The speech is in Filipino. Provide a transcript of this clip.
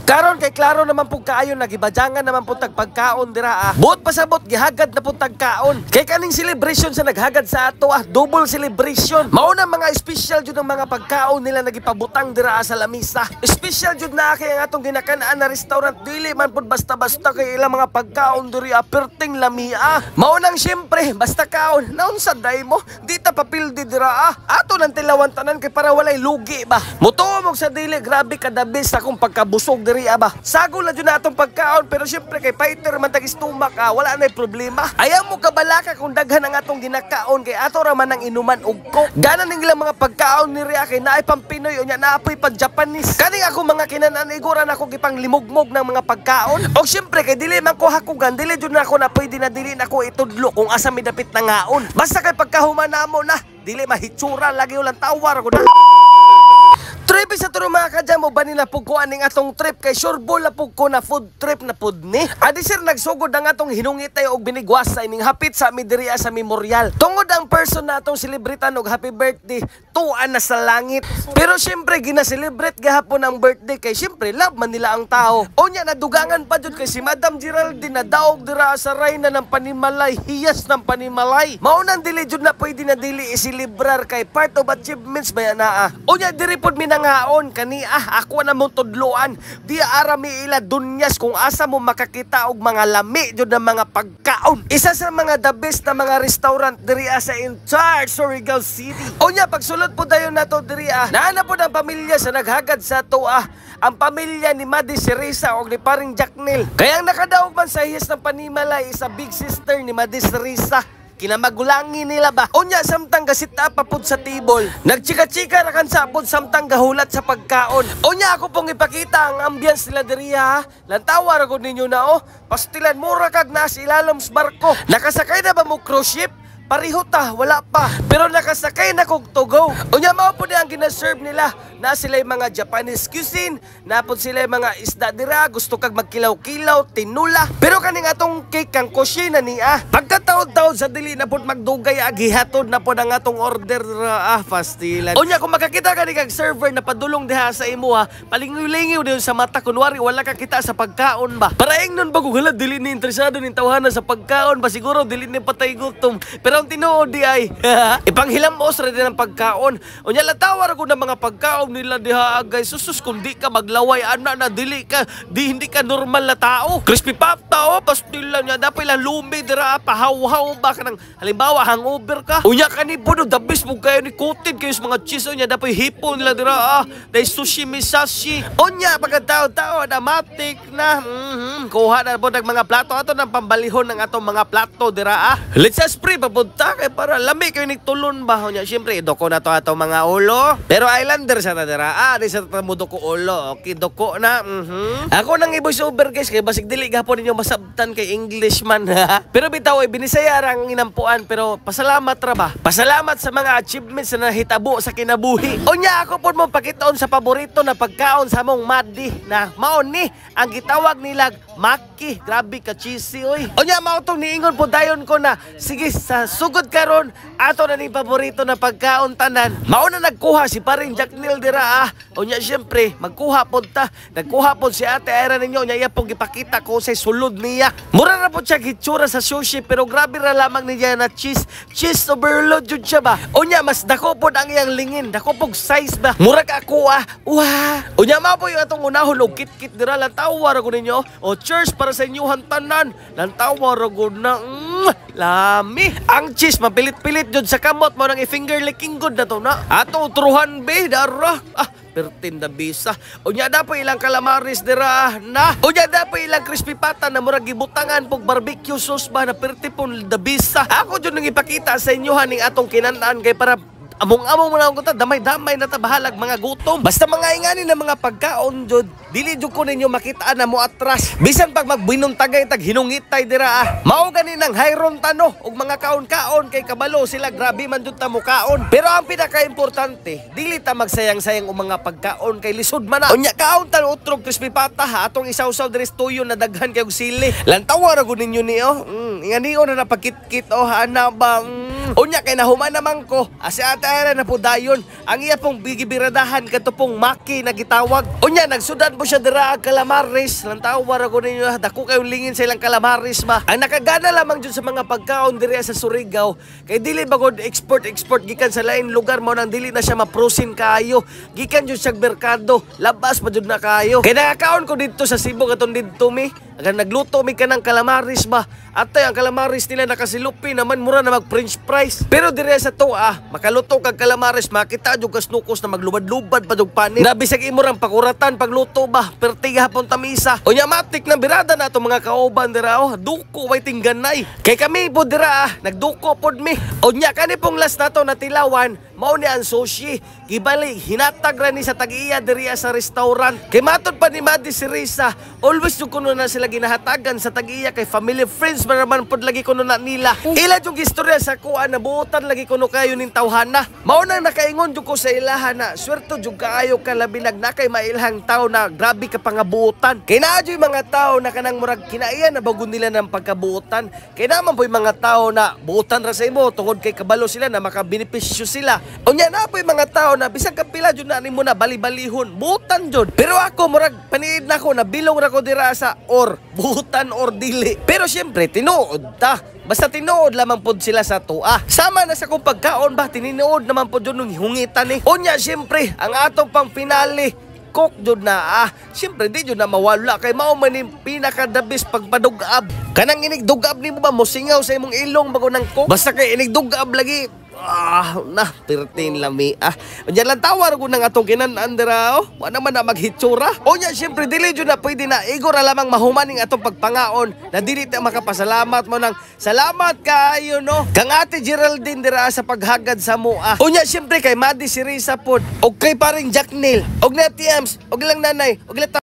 Karon kay klaro naman pug kaayo nagibajangan naman pud tag pagkaon dira Buot pasabot gihagad na pud tag kaon. Kay kaning celebration sa naghagad sa ato double celebration. Mao na mga special jud ang mga pagkaon nila nagipabutang dira sa lamisa. Special jud na kay ang atong ginakan-an na restaurant dili man pud basta-basta kay ilang mga pagkaon diri perting lamia. Mao nang syempre basta kaon naun sa day mo di ta papildi dira ato nang tilawan tanan kay para walay lugi ba. Mutuo mo sa dili grabe kada bes akong pagkabusog diri ba. Sago lang jud na atong pagkaon pero syempre kay fighter man tag stomach wala na problema. Ayaw mo kabalaka kung daghan ang atong ginakaon kay ato ra man ang inuman og coke. Ganan ning ilang mga pagkaon ni kay naay pang Pinoy unya naapoy pag Japanese. Kaning ako mga kinanan iguran ako gipang limugmog ng mga pagkaon. Og syempre kay dili man ko hakugan dili jud na ako na pwede na dili na ko itudlo kung asa mi dapit na ngaon. Basta kay pagkahuman namo na dili mahitsura lagi ulang tawar ko na. Trip sa turo mga kadyan mo ba nila pug ko aning atong trip kay sureball na pug ko na food trip na pud ni. Adi sir nagsugod ang atong hinungitay og binigwasa ining hapit sa Midiriya sa memorial. Tungod ang person na atong celebritan og happy birthday tuan na sa langit. Pero syempre gina-celebrate gahapon ang birthday kay syempre love man nila ang tao. Unya nadugangan pa jud kay si Madam Geraldine na daog dira sa rayna ng panimalay, hiyas ng panimalay. Mao nang dili jud na pwede na dili iselebrar kay part of achievements ba na. Unya diri pud minangaon kani ako na mong tudloan di arami ila dunyas kung asa mo makakita og mga lami jud ng mga pagkaon. Isa sa mga the best na mga restaurant diri sa entire Surigao City. Unya pagsulod po dayon nato diri naana po ang pamilya sa naghagad sa to ang pamilya ni Madi Serisa og ni paring Jacknil. Kaya ang nakadaog man sa hiyas ng panimalay isa big sister ni Madi Serisa. Kinamagulangin nila ba? Unya samtang gasita papud sa table. Nagchika-chika ra kan sapod samtang gahulat sa pagkaon. Unya ako pong ipakita ang ambience nila diri Lantawa ra gud ninyo na pastilan mura kag nas ilalom sa barko. Nakasakay na ba mo cruise ship? Pariho ta, wala pa. Pero nakasakay na kog to go. Unya mao po ang gina-serve nila. Na sila mga Japanese cuisine, napod sila mga isda dira, gusto kag magkilaw-kilaw, tinula. Pero kaning atong cake kang kusina ni pagkataod-taod sa dili na pod magdugay gihatod na pod ang atong order pastilan. Unya kung makakita ka ni kag server na padulong diha sa imo palingiw-lingiw diyon sa mata kunwari wala ka kita sa pagkaon ba. Para ingnon ba kung hala dili ni interesado ning tawhana sa pagkaon ba siguro dili ni patay gutom. Pero ang tinuod di ay ipanghilamos ra din ang pagkaon. Unya latawar ko na mga pagkaon nila diha guys. Susus kung di ka maglaway ana na dili ka hindi ka normal na tao. Crispy pop tao pastilan niya dapat lang lumi dira pahaw-haw ba ka ng halimbawa hangover ka. Unya kani puno the best mo kayo ni coated kayo sa mga cheese unya dapat hipo nila dira dai sushi misashi. Unya pagkatao-tao na matik na kuha na po ng mga plato ato ng pambalihon ng atong mga plato dira let's just pray papunta kay para lami kayo ni tulon ba unya syempre doko na to ato mga ulo pero islander sa dira di sa tamudo ko ulo okay doko na ako nang i-voice over guys kay basig dili gapon ninyo masabtan kay English man pero bitaw ay binisaya rang inampuan pero pasalamat ra ba pasalamat sa mga achievements na nahitabo sa kinabuhi unya ako pud mo pakitaon sa paborito na pagkaon sa mong Madi na mao ni ang gitawag nila Maki grabe ka cheesy oy unya mao tong niingon po dayon ko na sige sa sugod karon ato na ni paborito na pagkaon tanan mao na nagkuha si paring Jacknil dira unya syempre magkuha pod ta nagkuha pod si ate Ira ninyo unya iya pong gipakita ko sa sulod niya mura ra pod siya gitsura sa sushi pero grabe ra lamang niya na cheese overload jud siya ba unya mas dako pod ang iyang lingin dako pog size ba mura ka ako unya mao po yung atong unahon og kit-kit dira lantawa ra ko ninyo o cheers para sa inyong tanan lantawa ra gud na lami ang cheese mapilit-pilit jud sa kamot mo nang i-finger licking good na to na ato utruhan be dara pertin da bisa unya dapat ilang calamaris dira na unya dapat ilang crispy pata na murag gibutangan pog barbecue sauce ba na perti pon da bisa ako jud nang ipakita sa inyo haning atong kinanaan kay para among-among mo na akong kuta, damay-damay na tabahalag mga gutom. Basta mga ingani na mga pagkaon jud, dili jud ko ninyo makitaan na mo atras. Bisan pag magbinuntagay tag hinungitay dira mao gani nang hayron tano og mga kaon-kaon kay kabalo sila grabe man jud ta mo kaon. Pero ang pinaka-importante, dili ta magsayang-sayang og mga pagkaon kay lisod man na. Unya kaon tan utrog crispy pata atong isaw-saw diri tuyo na daghan kay og sili. Lantawa ra gud ninyo ni ingani na napakit-kit ana ba Unya kay nahuman naman ko, asi ata na po dayon. Ang iya pong bigibiradahan kadto pong Maki na gitawag. Unya nagsudan po siya dira ang calamares. Lantawar ako ninyo, dako kayong lingin sa ilang calamares ba. Ang nakagana lamang jud sa mga pagkaon diri sa Surigao kay dili bagod export gikan sa lain lugar mo nang dili na siya maprosin kaayo. Gikan jud sa merkado, labas pa jud na kaayo. Kay nakakaon ko dito sa Cebu katon didto mi. Aga nagluto mi kanang calamares ba. Atay ang calamares nila nakasilupi naman mura na mag french fries. Pero dire sa tuwa, makaluto kag calamares makita jud kasnukos na maglubad-lubad pa jud panin. Nabisag imo rang pakuratan pagluto ba, pertiga hapon tamisa. Unya matik na birada na to mga kauban dira duko way tingganay. Kay kami po dira nagduko pod mi. Unya kani pong last nato na tilawan, mao ni ang sushi. Gibali hinatag ra ni sa tag-iya diri sa restaurant. Kay matud pa ni Madi si Risa, always jud kuno na sila ginahatagan sa tag-iya kay family friends man pod lagi kuno na nila. Ila jud istorya sa kuan nabuotan lagi kuno kayo ning tawhana. Mao na nakaingon jud ko sa ilaha na swerto jud kaayo ka labi nakay mailhang tao na grabe ka pangabuotan. Kay naa jud mga tao na kanang murag kinaiya na bagon nila ng pagkabuotan. Kay naman po'y mga tao na buotan ra sa imo tungod kay kabalo sila na makabenepisyo sila. Unya na po'y mga tao na bisag kapila jud na nimo na bali-balihon buotan jud. Pero ako murag paniid na ko na bilong ra ko dira sa or buotan or dili. Pero syempre tinuod ta. Basta tinuod lamang pod sila sa tua. Sama na sa kung pagkaon ba tininood naman pod jud nung hungitan ni. Unya syempre ang atong pang finale cook jud na syempre di jud na mawala kay mao man ni pinaka-the-best pagpadugab. Kanang inigdugab nimo ba mosingaw sa imong ilong bago nang cook. Basta kay inigdugab lagi pertin lami Diyan lang tawar ko ng atong kinan-an dira wa naman na maghitsura. Unya syempre dili jud na pwede na igora lamang mahumaning atong pagpangaon na dili ta makapasalamat mo nang salamat kaayo no kang Ate Geraldine dira sa paghagad sa mua. Unya syempre kay Madi si Risa pod og kay paring Jack Neil og na TMs og ilang nanay og